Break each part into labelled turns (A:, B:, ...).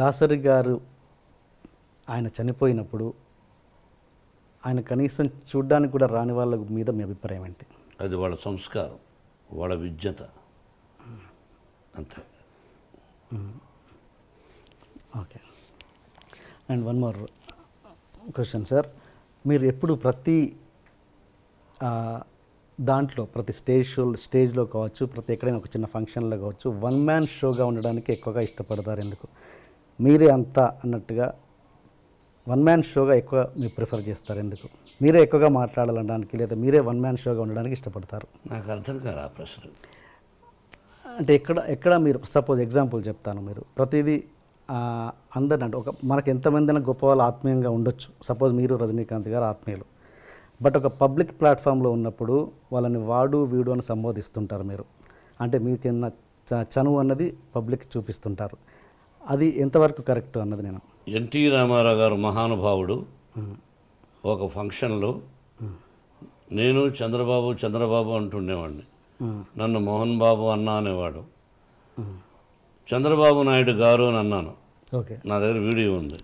A: దాసరి గారు ఆయన చనిపోయినప్పుడు ఆయన కనీసం చూడ్డానికి కూడా రాని వాళ్ళ మీద మీ అభిప్రాయం ఏంటి?
B: అది వాళ్ళ సంస్కారం, వాళ్ళ విజ్ఞత, అంతే.
A: Okay. And one more question sir, మీరు ఎప్పుడు ప్రతి దాంట్లో ప్రతి స్టేజ్లో కావచ్చు, ప్రతి ఎక్కడైనా ఒక చిన్న ఫంక్షన్లో కావచ్చు, వన్ మ్యాన్ షోగా ఉండడానికి ఎక్కువగా ఇష్టపడతారు ఎందుకు? మీరే అంతా అన్నట్టుగా వన్ మ్యాన్ షోగా ఎక్కువ మీరు ప్రిఫర్ చేస్తారు ఎందుకు? మీరే ఎక్కువగా మాట్లాడాలనడానికి లేదా మీరే వన్ మ్యాన్ షోగా ఉండడానికి ఇష్టపడతారు?
B: నాకు అర్థం కాదు ఆ ప్రశ్న.
A: అంటే ఎక్కడ మీరు సపోజ్ ఎగ్జాంపుల్ చెప్తాను, మీరు ప్రతిదీ అందరిని అంటే మనకు ఎంతమంది గొప్ప వాళ్ళు ఆత్మీయంగా ఉండొచ్చు, సపోజ్ మీరు రజనీకాంత్ గారు ఆత్మీయులు, బట్ ఒక పబ్లిక్ ప్లాట్ఫామ్లో ఉన్నప్పుడు వాళ్ళని వాడు వీడు అని సంబోధిస్తుంటారు మీరు, అంటే మీకన్నా చనువు అన్నది పబ్లిక్ చూపిస్తుంటారు, అది ఎంతవరకు కరెక్ట్ అన్నది నేను.
B: ఎన్టీ రామారావు గారు మహానుభావుడు ఒక ఫంక్షన్లో నేను చంద్రబాబు అంటుండేవాడిని, నన్ను మోహన్ బాబు అన్నా అనేవాడు. చంద్రబాబు నాయుడు గారు అని అన్నాను,
A: ఓకే,
B: నా దగ్గర వీడియో ఉంది.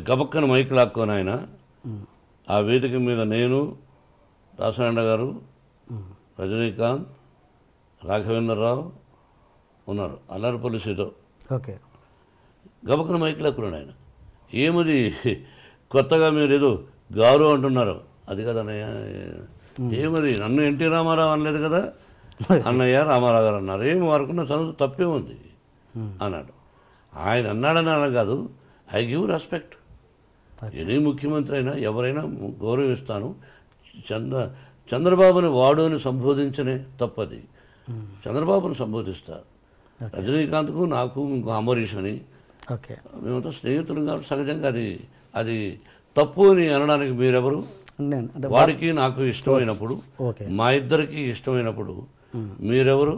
B: గబక్కన మైక్ లాక్కొని ఆయన ఆ వేదిక మీద నేను, దాసనారాయణ గారు, రజనీకాంత్, రాఘవేంద్రరావు ఉన్నారు, అల్లరిపల్లి సీతో,
A: ఓకే,
B: గబక్కన మైక్ లాక్కున్నాడు ఆయన. ఏమది కొత్తగా మీరు ఏదో గారు అంటున్నారు, అది కదన్నయ్య, ఏమది నన్ను ఎన్టీ రామారావు అనలేదు కదా, అన్నయ్య రామారావు గారు అన్నారు, ఏమి వారుకున్న చదువు తప్పే ఉంది అన్నాడు. ఆయన అన్నాడని అలా కాదు, ఐ గివ్ రెస్పెక్ట్. ఎనీ ముఖ్యమంత్రి అయినా ఎవరైనా గౌరవిస్తాను. చంద్రబాబుని వాడు అని సంబోధించనే తప్పది, చంద్రబాబుని సంబోధిస్తారు. రజనీకాంత్కు నాకు ఇంకో అమరీష్ అని
A: ఓకే,
B: మేమంతా స్నేహితులు కాబట్టి సహజంగా అది తప్పు అని అనడానికి మీరెవరు? వాడికి నాకు ఇష్టమైనప్పుడు, మా ఇద్దరికి ఇష్టమైనప్పుడు మీరెవరు?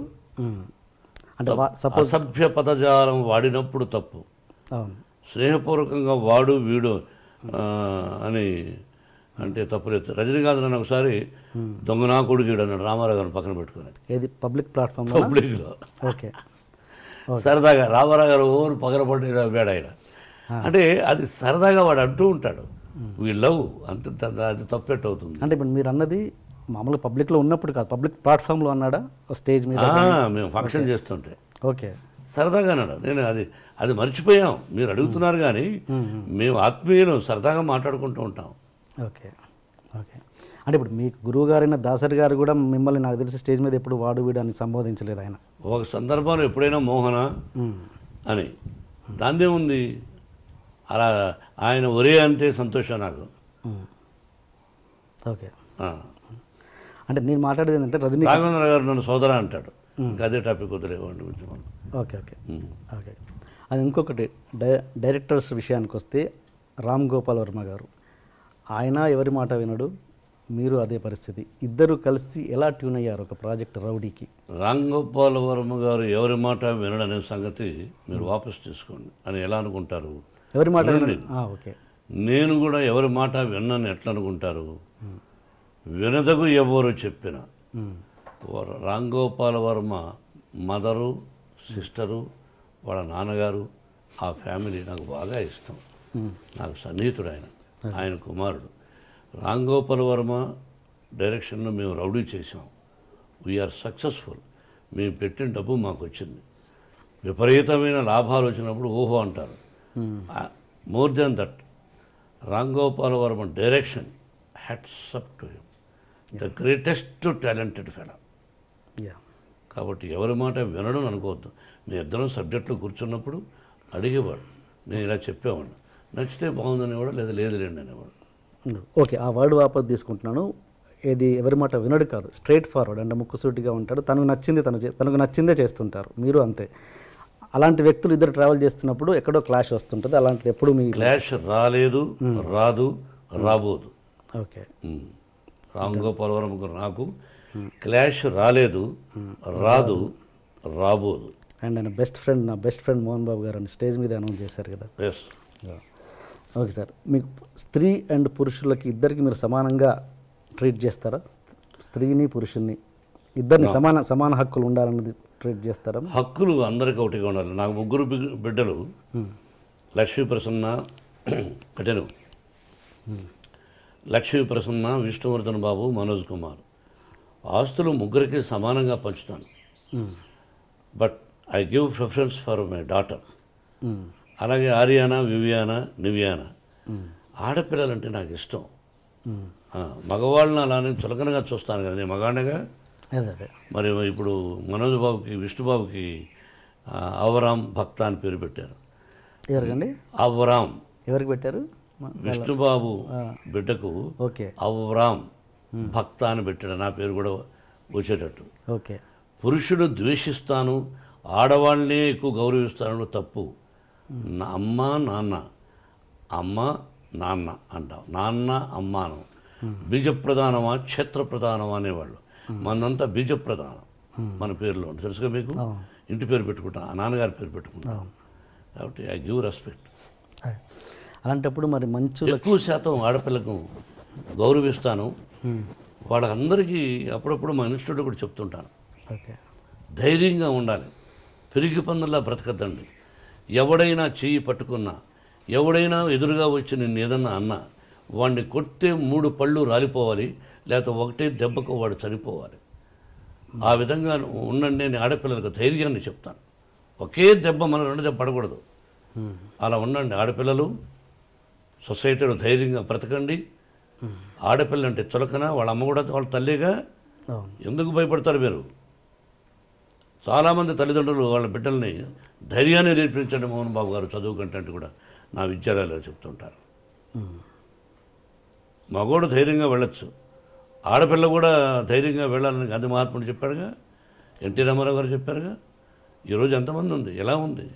B: అసభ్య పదజాలం వాడినప్పుడు తప్పు, స్నేహపూర్వకంగా వాడు వీడు అని అంటే తప్పులేదు. రజనీకాంత్ నన్ను ఒకసారి దొంగనా కొడుకుడు అన్నాడు రామారావు గారిని పక్కన పెట్టుకుని,
A: ఏది పబ్లిక్లో. ఓకే,
B: సరదాగా రామారావు గారు ఓరు పగలబడి వేడు ఆయన, అంటే అది సరదాగా వాడు అంటూ ఉంటాడు, వీ లవ్, అంత అది తప్పెట్టు అవుతుంది.
A: అంటే ఇప్పుడు మీరు అన్నది మామూలుగా పబ్లిక్లో ఉన్నప్పుడు కాదు, పబ్లిక్ ప్లాట్ఫామ్లో అన్నాడా స్టేజ్ మీద?
B: మేము ఫంక్షన్ చేస్తుంటే
A: ఓకే,
B: సరదాగా అన్నాడు. నేను అది మర్చిపోయాం, మీరు అడుగుతున్నారు కానీ మేము ఆత్మీయులు సరదాగా మాట్లాడుకుంటూ ఉంటాం.
A: Okay, okay. అంటే ఇప్పుడు మీకు గురువు గారైన దాసరి గారు కూడా మిమ్మల్ని నాకు తెలిసి స్టేజ్ మీద ఎప్పుడు వాడు వీడు అని సంబోధించలేదు ఆయన.
B: ఒక సందర్భంలో ఎప్పుడైనా మోహన అని, దాందే ఉంది, అలా ఆయన ఒరే అంటే సంతోషం నాకు.
A: ఓకే, అంటే నేను మాట్లాడేది ఏంటంటే
B: రాఘవేంద్ర గారు నన్ను సోదర అంటాడు, ఇంకా అదే టాపిక్ వదిలేవాడిని.
A: Okay, okay, okay. అది ఇంకొకటి డైరెక్టర్స్ విషయానికి వస్తే రామ్ గోపాల్ వర్మ గారు, ఆయన ఎవరి మాట వినడు, మీరు అదే పరిస్థితి, ఇద్దరు కలిసి ఎలా ట్యూన్ అయ్యారు ఒక ప్రాజెక్ట్ రౌడీకి?
B: రామ్ గోపాల్ వర్మ గారు ఎవరి మాట వినడనే సంగతి మీరు వాపస్ తీసుకోండి అని ఎలా అనుకుంటారు?
A: ఎవరి మాట? ఓకే,
B: నేను కూడా ఎవరి మాట విన్నాను ఎట్లా అనుకుంటారు? వినదగు ఎవరు చెప్పిన రామ్ గోపాల్ వర్మ మదరు, సిస్టరు, వాళ్ళ నాన్నగారు, ఆ ఫ్యామిలీ నాకు బాగా ఇష్టం, నాకు సన్నిహితుడు ఆయన కుమారుడు. రామ్ గోపాల్ వర్మ డైరెక్షన్లో మేము రౌడీ చేసాం, వీఆర్ సక్సెస్ఫుల్. మేము పెట్టిన డబ్బు మాకు వచ్చింది, విపరీతమైన లాభాలు వచ్చినప్పుడు ఓహో అంటారు. More than that, Ram Gopal Varma direction, hats up to him, the greatest talented fellow. కాబట్టి ఎవరి మాట వినడం అనుకోవద్దు. మీ ఇద్దరం సబ్జెక్టులో కూర్చున్నప్పుడు అడిగేవాడు, నేను ఇలా చెప్పేవాడు, నచ్చితే బాగుందనేవాడు, లేదా లేదులేండి అనేవాడు.
A: ఓకే, ఆ వర్డ్ వాపస్ తీసుకుంటున్నాను. ఏది ఎవరి మాట వినడు కాదు, స్ట్రైట్ ఫార్వర్డ్, అంటే ముక్కుసూటిగా ఉంటాడు, తనకు నచ్చిందే చేస్తుంటారు, మీరు అంతే. అలాంటి వ్యక్తులు ఇద్దరు ట్రావెల్ చేస్తున్నప్పుడు ఎక్కడో క్లాష్ వస్తుంటుంది, అలాంటిది ఎప్పుడు మీ
B: క్లాష్ రాలేదు, రాదు, రాబోదు.
A: ఓకే,
B: రామ్ గోపాల్ వర్మ గారు నాకు క్లాష్ రాలేదు, రాదు, రాబోదు.
A: అండ్ ఆయన నా బెస్ట్ ఫ్రెండ్ మోహన్ బాబు గారు అని స్టేజ్ మీద అనౌన్స్ చేశారు కదా. ఓకే సార్, మీకు స్త్రీ అండ్ పురుషులకి ఇద్దరికి మీరు సమానంగా ట్రీట్ చేస్తారా? స్త్రీని పురుషుల్ని ఇద్దరిని సమాన హక్కులు ఉండాలన్నది ట్రీట్ చేస్తారా?
B: హక్కులు అందరికీ ఒకటిగా ఉండాలి. నాకు ముగ్గురు బిడ్డలు, లక్ష్మీ ప్రసన్న కటెను, లక్ష్మీ ప్రసన్న, విష్ణువర్ధన్ బాబు, మనోజ్ కుమార్. ఆస్తులు ముగ్గురికి సమానంగా పంచుతాను. But I give preference for my daughter. అలాగే ఆర్యానా, వివియానా, నివియానా. ఆడపిల్లలంటే నాకు ఇష్టం. మగవాళ్ళని అలానే చులకనగా చూస్తాను కదా, నేను మగాడిగా. మరి ఇప్పుడు మనోజ్ బాబుకి, విష్ణుబాబుకి అవరామ్ భక్త అని పేరు పెట్టారు.
A: ఎవరికండి?
B: అవరామ్.
A: ఎవరికి పెట్టారు?
B: విష్ణుబాబు బిడ్డకు
A: ఓకే,
B: అవరామ్ భక్త అని పెట్టాడు. నా పేరు కూడా వచ్చేటట్టు.
A: ఓకే.
B: పురుషుడు ద్వేషిస్తాను, ఆడవాళ్ళనే ఎక్కువ గౌరవిస్తాను తప్పు. నా అమ్మ నాన్న, అమ్మ నాన్న అంటాం, నాన్న అమ్మాను. బీజప్రధానమా క్షేత్రప్రధానమా అనేవాళ్ళు. మనంతా బీజప్రధానం మన పేరులో ఉంటుంది, తెలుసుగా మీకు. ఇంటి పేరు పెట్టుకుంటాం, ఆ నాన్నగారి పేరు పెట్టుకుంటాం. కాబట్టి ఐ గివ్ రెస్పెక్ట్.
A: అలాంటప్పుడు మరి మంచు
B: ఎక్కువ శాతం ఆడపిల్లకు గౌరవిస్తాను. వాళ్ళందరికీ అప్పుడప్పుడు మా ఇన్స్టిట్యూట్లో కూడా చెప్తుంటాను,
A: ఓకే,
B: ధైర్యంగా ఉండాలి, పెరిగి పందుల్లా బ్రతకద్దండి. ఎవడైనా చెయ్యి పట్టుకున్నా, ఎవడైనా ఎదురుగా వచ్చి నిన్ను ఏదన్నా అన్నా, వాడిని కొడితే 3 పళ్ళు రాలిపోవాలి, లేకపోతే ఒకటే దెబ్బకు వాడు చనిపోవాలి. ఆ విధంగా ఉండండి. నేను ఆడపిల్లలకు ధైర్యాన్ని చెప్తాను. ఒకే దెబ్బ మన 2 దెబ్బ పడకూడదు. అలా ఉండండి ఆడపిల్లలు. సొసైటీలో ధైర్యంగా బ్రతకండి. ఆడపిల్ల అంటే చులకన, వాళ్ళ అమ్మ కూడా వాళ్ళ తల్లిగా. ఎందుకు భయపడతారు మీరు? చాలామంది తల్లిదండ్రులు వాళ్ళ బిడ్డల్ని ధైర్యాన్ని నేర్పించండి మోహన్ బాబు గారు చదువు కంటే కూడా నా విద్యాలయాల్లో చెప్తుంటారు. మగోడు ధైర్యంగా వెళ్ళొచ్చు, ఆడపిల్ల కూడా ధైర్యంగా వెళ్ళాలని గాంధీ మహాత్ముడు చెప్పాడుగా, ఎన్టీ రామారావు గారు చెప్పారుగా. ఈరోజు ఎంతమంది ఉంది, ఎలా ఉంది,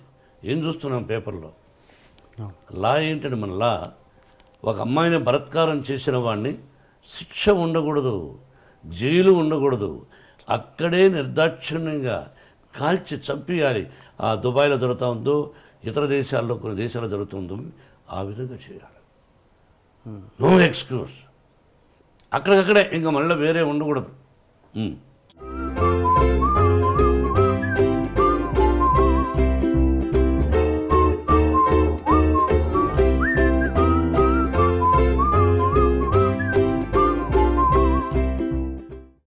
B: ఏం చూస్తున్నాం పేపర్లో. లా ఏంటంటే మన లా, ఒక అమ్మాయిని బలాత్కారం చేసిన వాడిని శిక్ష ఉండకూడదు, జైలు ఉండకూడదు, అక్కడే నిర్దాక్షిణ్యంగా కాల్చి చంపేయాలి. ఆ దుబాయ్లో జరుగుతూ ఉందో, ఇతర దేశాల్లో కొన్ని దేశాల్లో జరుగుతుందో ఆ విధంగా చేయాలి. No excuse. అక్కడికక్కడే ఇంకా మళ్ళీ వేరే ఉండకూడదు.